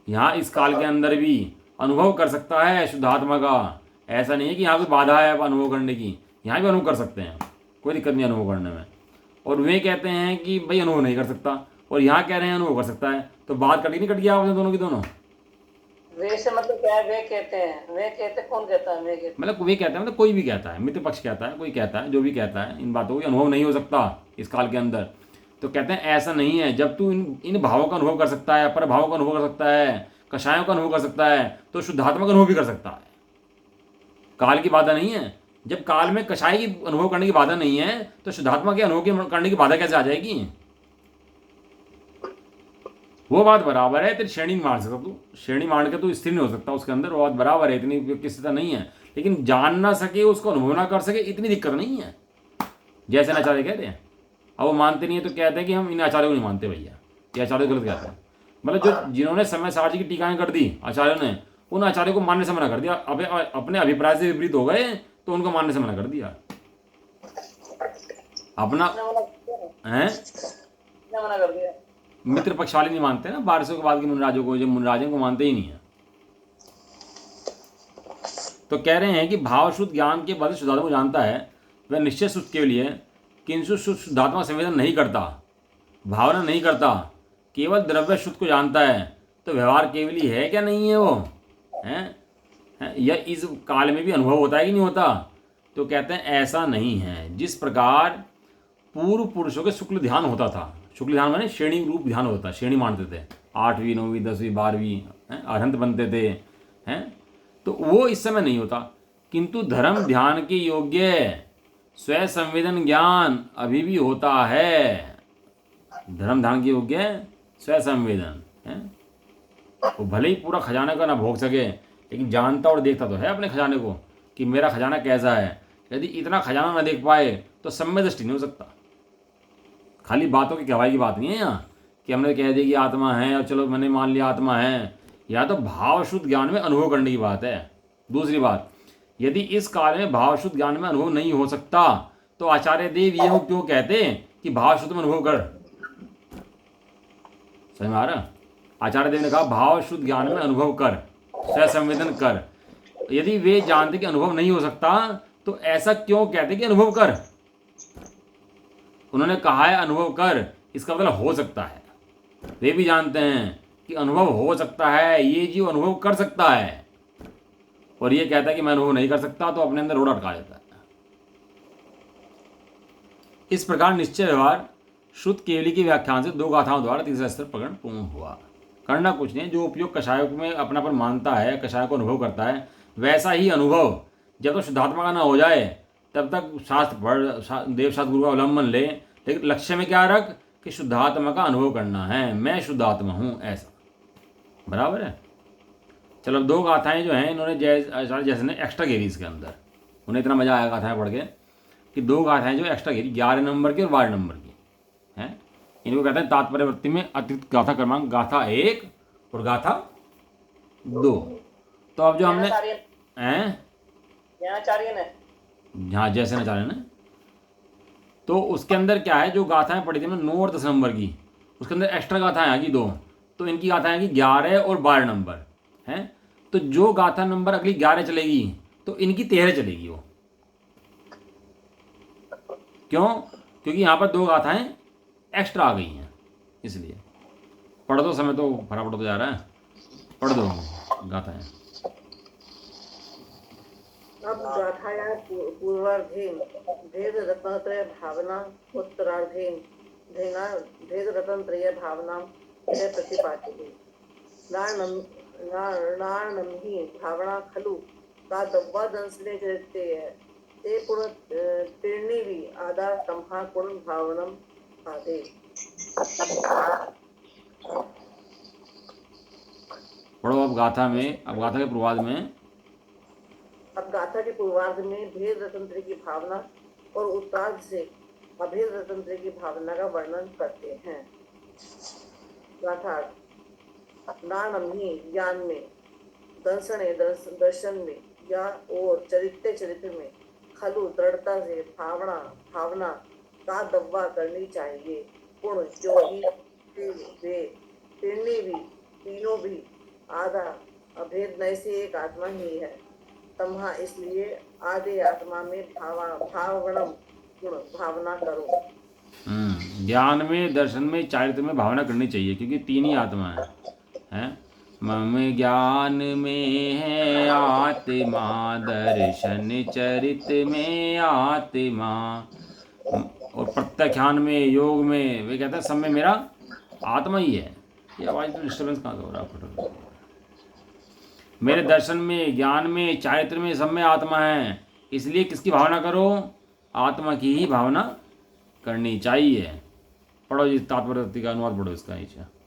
Speaker 1: यहाँ इस काल के अंदर भी अनुभव कर सकता है शुद्धात्मा का। ऐसा नहीं है कि यहाँ कोई बाधा है अनुभव करने की, यहाँ भी अनुभव कर सकते हैं, कोई दिक्कत नहीं अनुभव करने में। और वे कहते हैं कि भाई अनुभव नहीं कर सकता, और यहाँ कह रहे हैं अनुभव कर सकता है। तो बात कटी नहीं कट गया आपने दोनों की दोनों?
Speaker 2: वे से मतलब क्या है? वे कहते हैं, वे कहते, कौन कहता है वे कहते?
Speaker 1: मतलब वे कहता है मतलब कोई भी कहता है, मित्र पक्ष कहता है, कोई कहता है, जो भी कहता है, इन बातों को अनुभव नहीं हो सकता इस काल के अंदर। तो कहते हैं ऐसा नहीं है, जब तू इन भावों का अनुभव कर सकता है, पर भावों का अनुभव कर सकता है, कषायों का अनुभव कर सकता है, तो शुद्धात्मा का अनुभव भी कर सकता है। काल की बाधा नहीं है। जब काल में कषाय की अनुभव करने की बाधा नहीं है, तो शुद्धात्मा के अनुभव करने की बाधा कैसे आ जाएगी? वो बात बराबर है, तेरी श्रेणी नहीं मान सकता तू, श्रेणी मान के तू स्थिर नहीं हो सकता उसके अंदर, वो बात बराबर है, इतनी किसी नहीं है। लेकिन जान ना सके, उसको अनुभव ना कर सके, इतनी दिक्कत नहीं है। जैसे आचार्य कहते हैं, अब वो मानते नहीं है तो कहते हैं कि हम इन आचार्यों को नहीं मानते भैया, ये आचार्य गलत कहते हैं। मतलब जो जिन्होंने समय सारजी की टीकाएं कर दी आचार्यों ने, उन आचार्यों को मानने से मना कर दिया। अपने अभिप्राय से विपरीत हो गए तो उनको मानने से मना कर दिया। अपना है
Speaker 2: मना कर दिया।
Speaker 1: मित्र पक्ष वाले नहीं मानते ना, 1200 के बाद के मुनराजों को, जो मुनराजों को मानते ही नहीं है। तो कह रहे हैं कि भाव शुद्ध ज्ञान के बल शुद्धात्मा को जानता है, वह निश्चय शुद्ध के लिए किंतु शुद्धात्मा संवेदन नहीं करता, भावना नहीं करता, केवल द्रव्य शुद्ध को जानता है। तो व्यवहार केवल ही है क्या? नहीं है वो है? यह इस काल में भी अनुभव होता है कि नहीं होता? तो कहते हैं ऐसा नहीं है। जिस प्रकार पूर्व पुरुषों के शुक्ल ध्यान होता था, शुक्ल ध्यान माने श्रेणी रूप ध्यान होता, श्रेणी मानते थे, 8वीं 9वीं 10वीं 12वीं अरहंत बनते थे, हैं? तो वो इस समय नहीं होता। किंतु धर्म ध्यान के योग्य स्वयं संवेदन ज्ञान अभी भी होता है। धर्म ध्यान के योग्य स्वयं संवेदन है। वो भले ही पूरा खजाना का ना भोग सके, लेकिन जानता और देखता तो है अपने खजाने को कि मेरा खजाना कैसा है। यदि इतना खजाना ना देख पाए तो सम्य दृष्टि नहीं हो सकता। खाली बातों की गवाही की बात नहीं है यहाँ कि हमने कह दिया कि आत्मा है और चलो मैंने मान लिया आत्मा है। या तो भाव शुद्ध ज्ञान में अनुभव करने की बात है। दूसरी बात, यदि इस काल में भाव शुद्ध ज्ञान में अनुभव नहीं हो सकता तो आचार्य देव ये क्यों कहते कि भाव शुद्ध में अनुभव कर? समझ में आ रहा? आचार्य देव ने कहा भाव शुद्ध ज्ञान में अनुभव कर, स्वयं संवेदन कर। यदि वे जानते कि अनुभव नहीं हो सकता तो ऐसा क्यों कहते कि अनुभव कर? उन्होंने कहा है अनुभव कर, इसका मतलब हो सकता है। वे भी जानते हैं कि अनुभव हो सकता है, ये जीव अनुभव कर सकता है, और ये कहता है कि मैं अनुभव नहीं कर सकता, तो अपने अंदर रोड़ा अटका लेता है। इस प्रकार निश्चय व्यवहार शुद्ध केवली की व्याख्यान से 2 गाथाओं द्वारा तीसरा स्तर प्रकरण पूर्ण हुआ। करना कुछ नहीं, जो उपयोग कषायों में अपनापन मानता है, कषाय को अनुभव करता है, वैसा ही अनुभव जब तक शुद्धात्मा का ना हो जाए तब तक शास्त्र पढ़, देवशास्त्र गुरु का अवलंबन ले, लेकिन लक्ष्य में क्या रख कि शुद्धात्मा का अनुभव करना है, मैं शुद्धात्मा हूँ, ऐसा। बराबर है? चलो 2 गाथाएं जो हैं इन्होंने जैसे ने एक्स्ट्रा घेरी इसके अंदर, उन्हें इतना मजा आया गाथाएं पढ़ के कि 2 गाथाएं जो एक्स्ट्रा घेरी 11 नंबर की और 12 नंबर की हैं, इनको कहते हैं तात्पर्य वृत्ति में अतिरिक्त गाथा क्रमांक, गाथा 1 और गाथा 2। तो अब जो हमने हैं हाँ जैसे आचार्य ने, तो उसके अंदर क्या है, जो गाथाएं पढ़ी थी हमने 9 और 10 नंबर की, उसके अंदर एक्स्ट्रा गाथाएं आ गई 2, तो इनकी गाथाएं आएगी 11 और 12 नंबर हैं। तो जो गाथा नंबर अगली 11 चलेगी तो इनकी 13 चलेगी वो। क्यों? क्योंकि यहाँ पर 2 गाथाएं एक्स्ट्रा आ गई हैं, इसलिए। पढ़ दो, समय तो फटाफट तो जा रहा है, पढ़ दो गाथाएं।
Speaker 2: अब गाथाया पूर्वार्धेन भेद रत्नत्रय भावना, उत्तरार्धेन भेद रत्नत्रय भावना प्रतिपाद्यते। नारणं ही भावना खलु का दब्बा दंसले चरित्रे ते पुण तीर्णिवि आदा संहा पुण भावनम आदे।
Speaker 1: पढ़ो अब गाथा में, अब गाथा के पूर्वार्ध में,
Speaker 2: अब गाथा के पूर्वार्ध में भेद रत्नत्रय की भावना और उत्तरार्ध से अभेद रत्नत्रय की भावना का वर्णन करते हैं। गाथार्थ, नानम ही ज्ञान में, दर्शन में, या और चरित्र में खलु दृढ़ता से भावना का दब्बा करनी चाहिए। पुण जो ही वे तीनों भी आधा अभेद नय से एक आत्मा ही है। तम्हा इसलिए आधे आत्मा में भावनम गुण भावना करो।
Speaker 1: ज्ञान में, दर्शन में, चारित्र में भावना करनी चाहिए, क्योंकि 3 ही आत्मा है। मम ज्ञान में है आत्मा, दर्शन चरित में आत्मा। और प्रत्याख्यान में, योग में वे कहते हैं सब में मेरा आत्मा ही है। ये आवाज़ तो डिस्टर्बेंस कहाँ से हो रहा है? मेरे दर्शन में, ज्ञान में, चारित्र में, सब में आत्मा है। इसलिए किसकी भावना करो? आत्मा की ही भावना करनी चाहिए। पढ़ो जी तात्पर्य का अनुवाद पढ़ो इसका नीचे।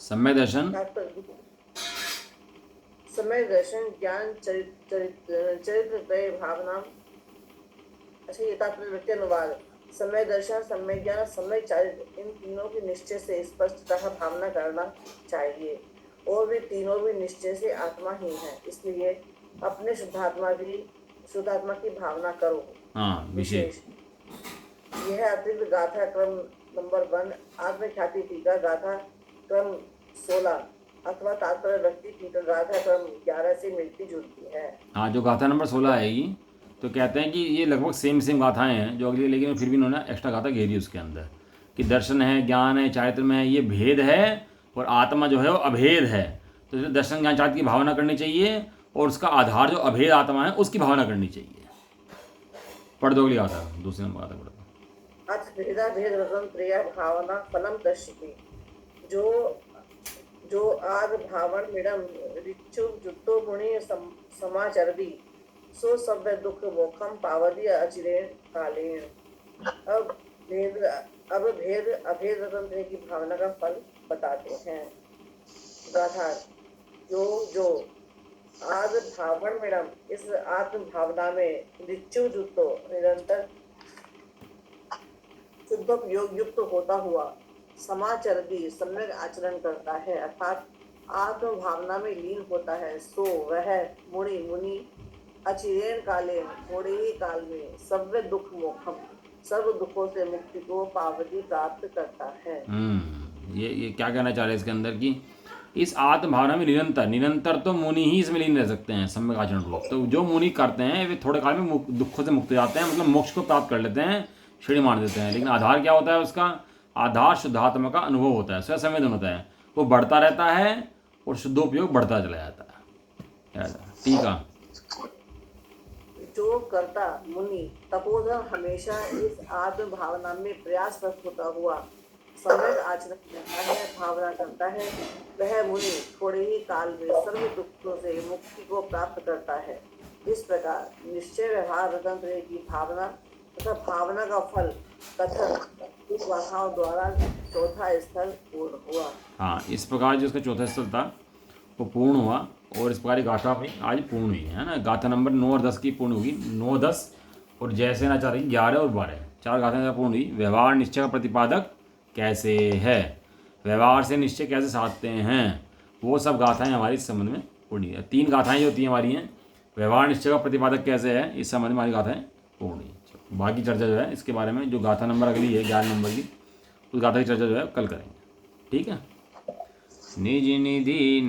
Speaker 1: सम्यक दर्शन,
Speaker 2: समय दर्शन, ज्ञान, चरित्र त्रय भावना। अच्छा, ये तात्पर्य अनुवाद। समय दर्शन, समय ज्ञान, समय चारित्र, इन तीनों की निश्चय से स्पष्टतः भावना करना चाहिए। और वे तीनों भी निश्चय से आत्मा ही है। इसलिए अपने शुद्धात्मा की भावना करो।
Speaker 1: हाँ विशेष।
Speaker 2: यह अतिरिक्त गाथा क्रम नंबर 1 आत्मख्याति टीका गाथा क्रम 16 अथवा तात्पर्य व्यक्ति टीका गाथा क्रम 11 से मिलती जुलती है।
Speaker 1: हाँ, जो गाथा नंबर 16 आएगी तो कहते हैं कि ये लगभग सेम गाथाएं हैं जो अगली, लेकिन फिर भी इन्होंने एक्स्ट्रा गाथा घेरी उसके अंदर कि दर्शन है, ज्ञान है, चारित्र में है, ये भेद है और आत्मा जो है वो अभेद है। तो इसलिए दर्शन, ज्ञान, चारित्र की भावना करनी चाहिए और उसका आधार जो अभेद आत्मा है उसकी भावना करनी चाहिए। पढ़ दो अगली गाथा, दूसरी नंबर गाथा पढ़ दो।
Speaker 2: अथ भेदा भेद रतन प्रिया भावना फलम दर्शिति। जो आद भावण मिडम ऋचु जुट्टो गुणी समाचरदी सो सभ्य दुख मोखम पावदी अचिरेण कालेण। अब भेद अभेद रतन त्रय की भावना का फल बताते हैं। गाथा। जो आद भावण मिडम, इस आत्म भावना में ऋचु जुट्टो निरंतर शुद्ध योग युक्त होता हुआ समाचरदी सम्यक आचरण करता है, अर्थात आत्म भावना में लीन होता है। सो वह मुनि अचिरेण काले, थोड़े ही काल में सव्य दुख मोक्षम, सर्व दुखों से मुक्ति को पावती प्राप्त करता है।
Speaker 1: ये क्या कहना चाह रहे हैं इसके अंदर कि इस आत्म भावना में निरंतर तो मुनि ही इसमें लीन रह सकते हैं सम्यक आचरण रूप। तो जो मुनि करते हैं वे थोड़े काल में दुखों से मुक्त हो जाते हैं, मतलब मोक्ष को प्राप्त कर लेते हैं, श्रेणी मान देते हैं। लेकिन आधार क्या होता है उसका? आधार शुद्धात्मा का अनुभव होता है, स्वयं संवेदन होता है, वो बढ़ता रहता है और शुद्धोपयोग बढ़ता चला जाता है। ठीक है।
Speaker 2: जो करता मुनि तपोधन हमेशा इस आत्म भावना में प्रयासरत होता हुआ सम्यक आचरण करता है, भावना करता है, वह मुनि थोड़े ही काल में सर्व दुखों से मुक्ति को प्राप्त करता है। इस प्रकार निश्चय व्यवहार रतन त्रय की भावना तथा भावना का फल कथन इस गाथाओं द्वारा चौथा स्थल पूर्ण हुआ।
Speaker 1: हाँ, इस प्रकार जो उसका चौथा स्थल था वो पूर्ण हुआ और इस प्रकार गाथा भी आज पूर्ण हुई है ना। गाथा नंबर 9 और 10 की पूर्ण होगी, 9, 10 और जैसे ना चाह रही 11 और 12, 4 गाथाएं पूर्ण हुई। व्यवहार निश्चय का प्रतिपादक कैसे है, व्यवहार से निश्चय कैसे साधते हैं, वो सब गाथाएं हमारी इस संबंध में पूर्ण हुई है। 3 गाथाएं जो होती हैं हमारी हैं, व्यवहार निश्चय का प्रतिपादक कैसे है, इस संबंध में हमारी गाथाएं पूर्ण हुई। बाकी चर्चा जो है इसके बारे में, जो गाथा नंबर अगली है 11 नंबर की, उस गाथा की चर्चा जो है कल करेंगे। ठीक है। निज निधि